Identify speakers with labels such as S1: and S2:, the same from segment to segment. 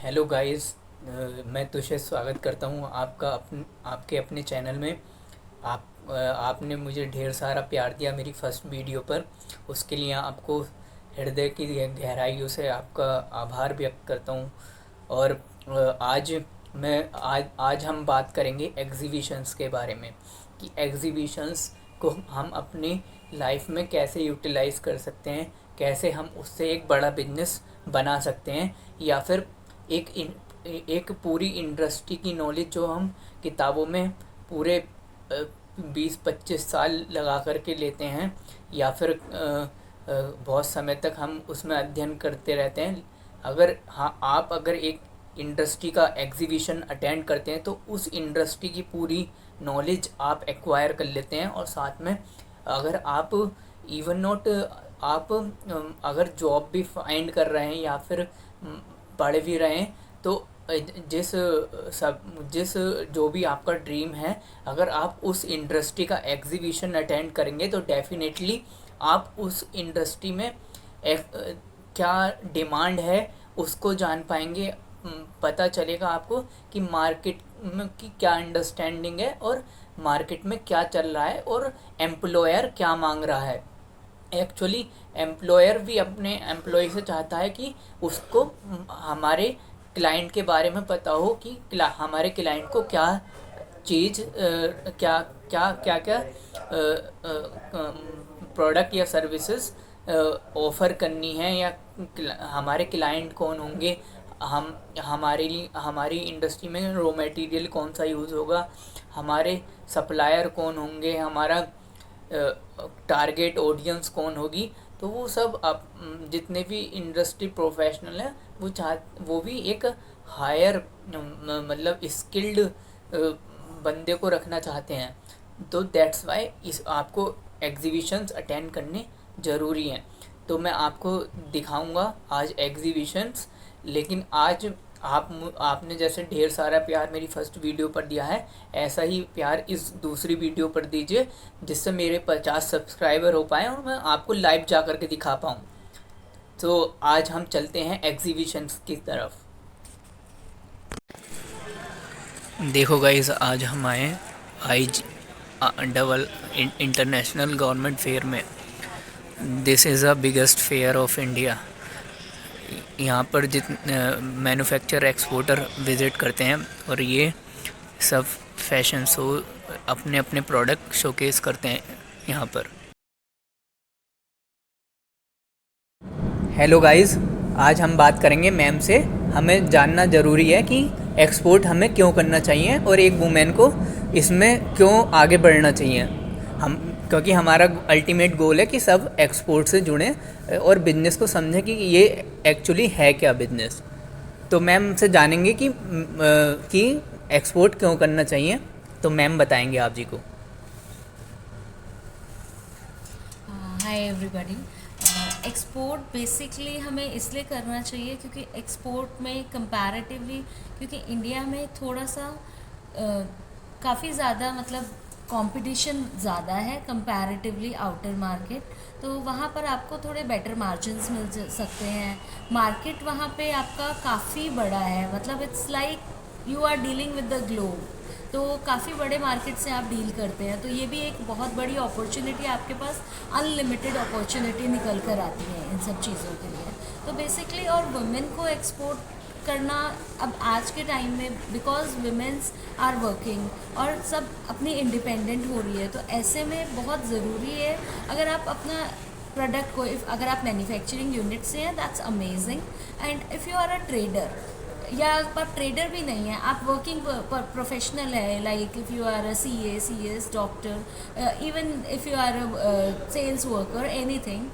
S1: Hello guys. मैं तुषार स्वागत करता हूँ आपका आपके अपने चैनल में। आपने मुझे ढेर सारा प्यार दिया मेरी फर्स्ट वीडियो पर। उसके लिए आपको हृदय की गहराइयों से आपका आभार व्यक्त करता हूँ। और आज आज हम बात करेंगे एग्जीबिशंस के बारे में कि एग्जीबिशंस को हम अपनी लाइफ में कैसे यूटिलाइज कर सकते हैं, कैसे हम उससे एक बड़ा बिजनेस बना सकते हैं, या फिर एक पूरी इंडस्ट्री की नॉलेज जो हम किताबों में पूरे 20-25 साल लगा कर के लेते हैं, या फिर बहुत समय तक हम उसमें अध्ययन करते रहते हैं। अगर एक इंडस्ट्री का एग्जीबिशन अटेंड करते हैं तो उस इंडस्ट्री की पूरी नॉलेज आप एक्वायर कर लेते हैं। और साथ में अगर आप इवन नॉट आप अगर जॉब भी फाइंड कर रहे हैं या फिर पढ़ भी रहे हैं, तो जिस जिस जो भी आपका ड्रीम है, अगर आप उस इंडस्ट्री का एग्जीबिशन अटेंड करेंगे तो डेफिनेटली आप उस इंडस्ट्री में क्या डिमांड है उसको जान पाएंगे। पता चलेगा आपको कि मार्केट में की क्या अंडरस्टैंडिंग है और मार्केट में क्या चल रहा है और एम्प्लॉयर क्या मांग रहा है। एक्चुअली एम्प्लॉयर भी अपने एम्प्लॉय से चाहता है कि उसको हमारे क्लाइंट के बारे में पता हो कि हमारे क्लाइंट को क्या चीज़ क्या क्या क्या क्या प्रोडक्ट या सर्विसेज ऑफ़र करनी है, या हमारे क्लाइंट कौन होंगे, हम हमारी इंडस्ट्री में रॉ मटेरियल कौन सा यूज़ होगा, हमारे सप्लायर कौन होंगे, हमारा टारगेट ऑडियंस कौन होगी। तो वो सब आप जितने भी इंडस्ट्री प्रोफेशनल हैं वो भी एक हायर मतलब स्किल्ड बंदे को रखना चाहते हैं। तो दैट्स वाई इस आपको एग्जीबिशंस अटेंड करने ज़रूरी हैं। तो मैं आपको दिखाऊंगा आज एग्जीबिशंस। लेकिन आज आपने जैसे ढेर सारा प्यार मेरी फर्स्ट वीडियो पर दिया है, ऐसा ही प्यार इस दूसरी वीडियो पर दीजिए, जिससे मेरे 50 सब्सक्राइबर हो पाएँ और मैं आपको लाइव जा कर के दिखा पाऊँ। तो आज हम चलते हैं एग्जीबिशंस की तरफ। देखो गाइस, आज हम आए आई डबल इंटरनेशनल गवर्नमेंट फेयर में। This is the biggest fair of India. यहाँ पर मैन्युफैक्चर एक्सपोर्टर विज़िट करते हैं और ये सब फैशन शो अपने अपने प्रोडक्ट शोकेस करते हैं यहाँ पर। हेलो गाइस, आज हम बात करेंगे मैम से। हमें जानना ज़रूरी है कि एक्सपोर्ट हमें क्यों करना चाहिए और एक वुमेन को इसमें क्यों आगे बढ़ना चाहिए। क्योंकि हमारा अल्टीमेट गोल है कि सब एक्सपोर्ट से जुड़ें और बिज़नेस को समझें कि ये एक्चुअली है क्या बिज़नेस। तो मैम से जानेंगे कि एक्सपोर्ट क्यों करना चाहिए। तो मैम बताएंगे आप जी को।
S2: Hi everybody. एक्सपोर्ट बेसिकली हमें इसलिए करना चाहिए क्योंकि एक्सपोर्ट में कंपैरेटिवली, क्योंकि इंडिया में थोड़ा सा काफ़ी ज़्यादा मतलब कंपटीशन ज़्यादा है कंपैरेटिवली आउटर मार्केट। तो वहाँ पर आपको थोड़े बेटर मार्जिन्स मिल सकते हैं। मार्केट वहाँ पे आपका काफ़ी बड़ा है, मतलब it's like you are dealing with the globe. तो काफ़ी बड़े मार्केट से आप डील करते हैं, तो ये भी एक बहुत बड़ी अपॉर्चुनिटी, आपके पास अनलिमिटेड अपॉर्चुनिटी निकल कर आती है इन सब चीज़ों के लिए। तो बेसिकली और वुमेन को एक्सपोर्ट करना अब आज के टाइम में, बिकॉज वुमेन्स आर वर्किंग और सब अपनी इंडिपेंडेंट हो रही है, तो ऐसे में बहुत ज़रूरी है अगर आप अपना प्रोडक्ट को अगर आप मैन्युफैक्चरिंग यूनिट से हैं, that's amazing. And if you are a trader, या पर ट्रेडर भी नहीं है, आप वर्किंग प्रोफेशनल है, like if you are a C S doctor, even if you are a sales worker, anything,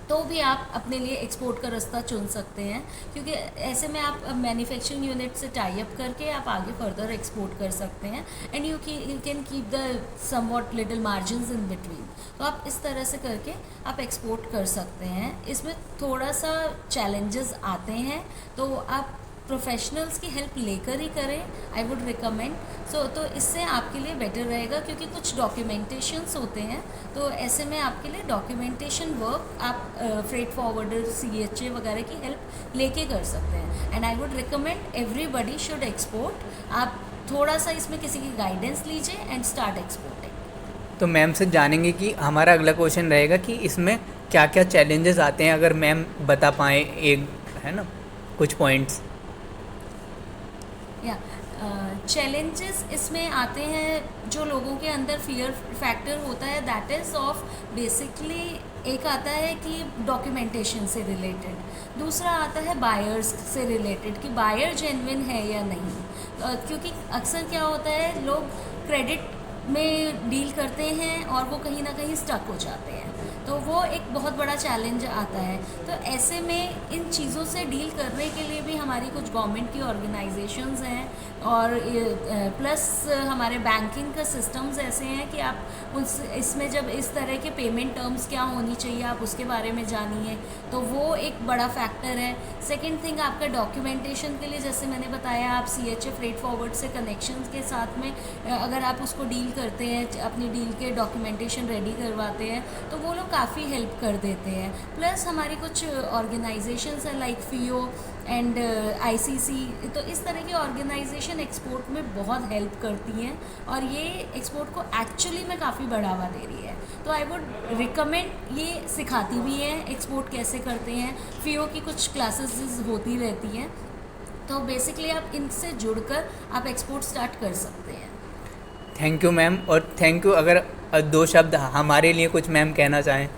S2: तो भी आप अपने लिए एक्सपोर्ट का रास्ता चुन सकते हैं। क्योंकि ऐसे में आप मैन्युफैक्चरिंग यूनिट से टाई अप करके आप आगे फर्दर एक्सपोर्ट कर सकते हैं, and you can keep the somewhat little margins in between. तो आप इस तरह से करके आप एक्सपोर्ट कर सकते हैं। इसमें थोड़ा सा चैलेंजेस आते हैं, तो आप प्रोफेशनल्स की हेल्प लेकर ही करें, आई वुड रिकमेंड। तो इससे आपके लिए बेटर रहेगा, क्योंकि कुछ डॉक्यूमेंटेशंस होते हैं, तो ऐसे में आपके लिए डॉक्यूमेंटेशन वर्क आप फ्रेट फॉरवर्डर, CHA वगैरह की हेल्प लेके कर सकते हैं। And I would recommend everybody should export. आप थोड़ा सा इसमें किसी की गाइडेंस लीजिए एंड स्टार्ट एक्सपोर्टिंग।
S1: तो मैम से जानेंगे कि हमारा अगला क्वेश्चन रहेगा कि इसमें क्या क्या चैलेंजेस आते हैं, अगर मैम बता पाएँ एक, है ना, कुछ पॉइंट्स।
S2: या चैलेंजेस इसमें आते हैं, जो लोगों के अंदर फियर फैक्टर होता है, दैट इज़ ऑफ बेसिकली, एक आता है कि डॉक्यूमेंटेशन से रिलेटेड, दूसरा आता है बायर्स से रिलेटेड कि बायर जेन्युइन है या नहीं। क्योंकि अक्सर क्या होता है, लोग क्रेडिट में डील करते हैं और वो कहीं ना कहीं स्टक हो जाते हैं, तो वो एक बहुत बड़ा चैलेंज आता है। तो ऐसे में इन चीज़ों से डील करने के लिए भी हमारी कुछ गवर्नमेंट की ऑर्गेनाइजेशंस हैं, और प्लस हमारे बैंकिंग का सिस्टम्स ऐसे हैं कि आप उस इसमें जब इस तरह के पेमेंट टर्म्स क्या होनी चाहिए, आप उसके बारे में जानिए, तो वो एक बड़ा फैक्टर है। सेकंड थिंग, आपका डॉक्यूमेंटेशन के लिए, जैसे मैंने बताया, आप CHA फ्रेट फॉरवर्ड से कनेक्शन के साथ में अगर आप उसको डील करते हैं, अपनी डील के डॉक्यूमेंटेशन रेडी करवाते हैं, तो वो लोग काफ़ी हेल्प कर देते हैं। प्लस हमारी कुछ ऑर्गेनाइजेशंस हैं लाइक FIO एंड ICC, तो इस तरह की ऑर्गेनाइजेशन एक्सपोर्ट में बहुत हेल्प करती हैं, और ये एक्सपोर्ट को एक्चुअली में काफ़ी बढ़ावा दे रही है। तो आई वुड रिकमेंड, ये सिखाती भी हैं एक्सपोर्ट कैसे करते हैं, FIO की कुछ क्लासेस होती रहती हैं, तो बेसिकली आप इनसे जुड़कर आप एक्सपोर्ट स्टार्ट कर सकते हैं।
S1: थैंक यू मैम, और थैंक यू, अगर दो शब्द हमारे लिए कुछ मैम कहना चाहें।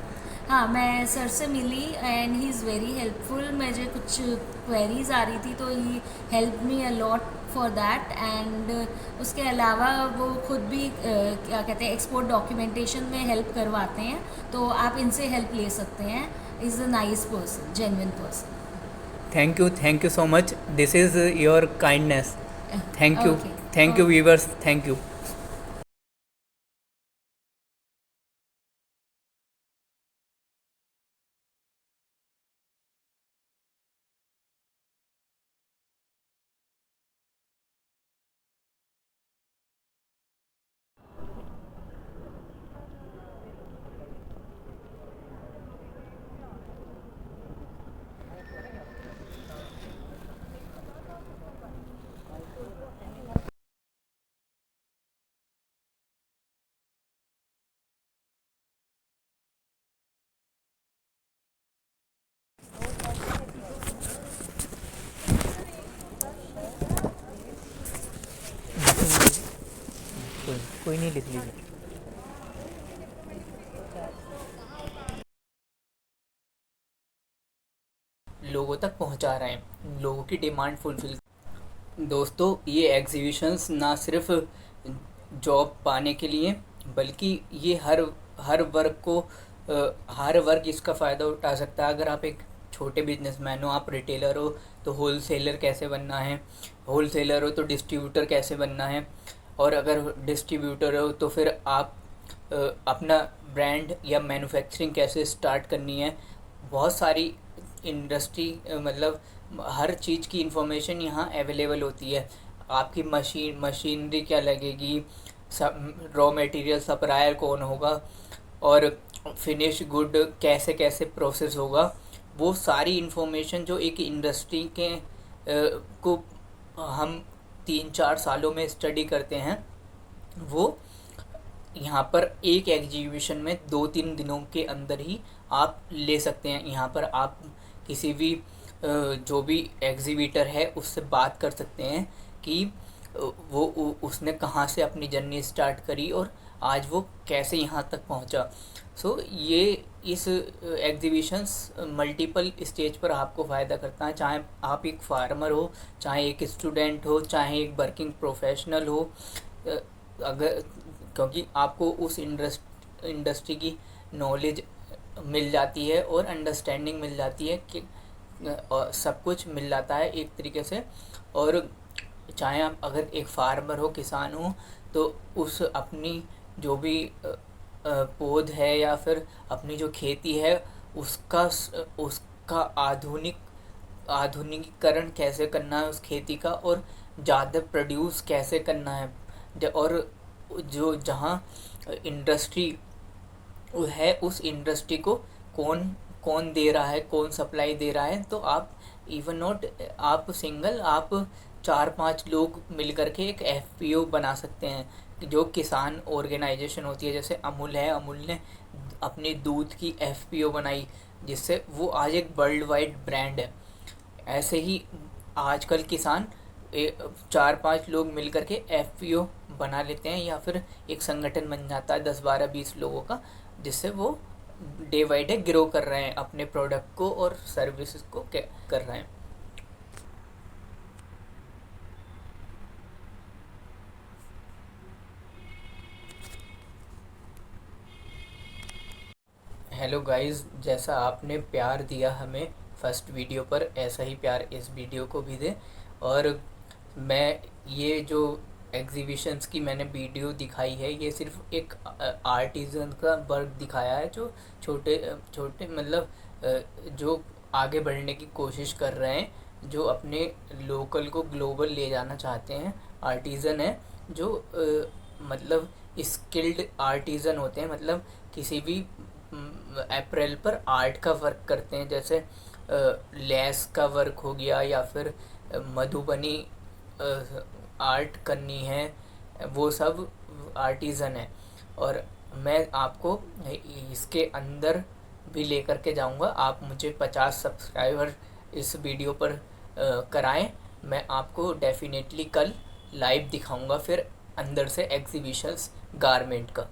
S2: हाँ, मैं सर से मिली and he is very helpful. मुझे कुछ क्वेरीज आ रही थी, तो he help me a lot for that. And उसके अलावा वो खुद भी क्या कहते हैं, एक्सपोर्ट डॉक्यूमेंटेशन में हेल्प करवाते हैं, तो आप इनसे हेल्प ले सकते हैं। Is a nice person, genuine person.
S1: Thank you so much, this is your kindness. Thank you,
S2: okay,
S1: thank you viewers, thank you. कोई नहीं, लिख लीजिए। लोगों तक पहुंचा रहे हैं, लोगों की डिमांड फुलफिल। दोस्तों, ये एग्जीबिशंस ना सिर्फ जॉब पाने के लिए, बल्कि ये हर वर्ग को, हर वर्ग इसका फ़ायदा उठा सकता है। अगर आप एक छोटे बिजनेसमैन हो, आप रिटेलर हो, तो होलसेलर कैसे बनना है, होलसेलर हो तो डिस्ट्रीब्यूटर कैसे बनना है, और अगर डिस्ट्रीब्यूटर हो तो फिर आप अपना ब्रांड या मैन्युफैक्चरिंग कैसे स्टार्ट करनी है। बहुत सारी इंडस्ट्री, मतलब हर चीज़ की इंफॉर्मेशन यहाँ अवेलेबल होती है। आपकी मशीनरी क्या लगेगी, सब रॉ मटेरियल सप्लायर कौन होगा, और फिनिश गुड कैसे कैसे प्रोसेस होगा, वो सारी इंफॉर्मेशन जो एक इंडस्ट्री के को हम 3-4 सालों में स्टडी करते हैं, वो यहाँ पर एक एग्जीबिशन में 2-3 दिनों के अंदर ही आप ले सकते हैं। यहाँ पर आप किसी भी जो भी एग्जीबिटर है उससे बात कर सकते हैं कि वो उसने कहाँ से अपनी जर्नी स्टार्ट करी और आज वो कैसे यहाँ तक पहुँचा। ये इस एग्जीबिशंस मल्टीपल स्टेज पर आपको फ़ायदा करता है, चाहे आप एक फार्मर हो, चाहे एक स्टूडेंट हो, चाहे एक वर्किंग प्रोफेशनल हो। अगर क्योंकि आपको उस इंडस्ट्री की नॉलेज मिल जाती है और अंडरस्टैंडिंग मिल जाती है कि और सब कुछ मिल जाता है एक तरीके से। और चाहे आप अगर एक फार्मर हो, किसान हो, तो उस अपनी जो भी पौध है या फिर अपनी जो खेती है उसका आधुनिक आधुनिकीकरण कैसे करना है उस खेती का, और ज़्यादा प्रोड्यूस कैसे करना है। और जो जहाँ इंडस्ट्री है उस इंडस्ट्री को कौन कौन दे रहा है, कौन सप्लाई दे रहा है। तो आप इवन नॉट आप सिंगल, आप 4-5 लोग मिल करके एक एफपीओ बना सकते हैं। जो किसान ऑर्गेनाइजेशन होती है, जैसे अमूल है, अमूल ने अपनी दूध की एफपीओ बनाई, जिससे वो आज एक वर्ल्ड वाइड ब्रांड है। ऐसे ही आजकल किसान 4-5 लोग मिल करके एफपीओ बना लेते हैं, या फिर एक संगठन बन जाता है 10-12-20 लोगों का, जिससे वो डे बाई डे ग्रो कर रहे हैं अपने प्रोडक्ट को और सर्विसेज को कर रहे हैं। हेलो गाइस, जैसा आपने प्यार दिया हमें फर्स्ट वीडियो पर, ऐसा ही प्यार इस वीडियो को भी दें। और मैं ये जो एग्जीबिशंस की मैंने वीडियो दिखाई है, ये सिर्फ एक आर्टिजन का वर्क दिखाया है, जो छोटे छोटे मतलब जो आगे बढ़ने की कोशिश कर रहे हैं, जो अपने लोकल को ग्लोबल ले जाना चाहते हैं। आर्टिज़न है जो मतलब स्किल्ड आर्टिज़न होते हैं, मतलब किसी भी अप्रैल पर आर्ट का वर्क करते हैं, जैसे लेस का वर्क हो गया, या फिर मधुबनी आर्ट करनी है, वो सब आर्टिज़न है। और मैं आपको इसके अंदर भी लेकर के जाऊंगा। आप मुझे 50 सब्सक्राइबर इस वीडियो पर कराएं, मैं आपको डेफिनेटली कल लाइव दिखाऊंगा फिर अंदर से एग्जीबिशंस गारमेंट का।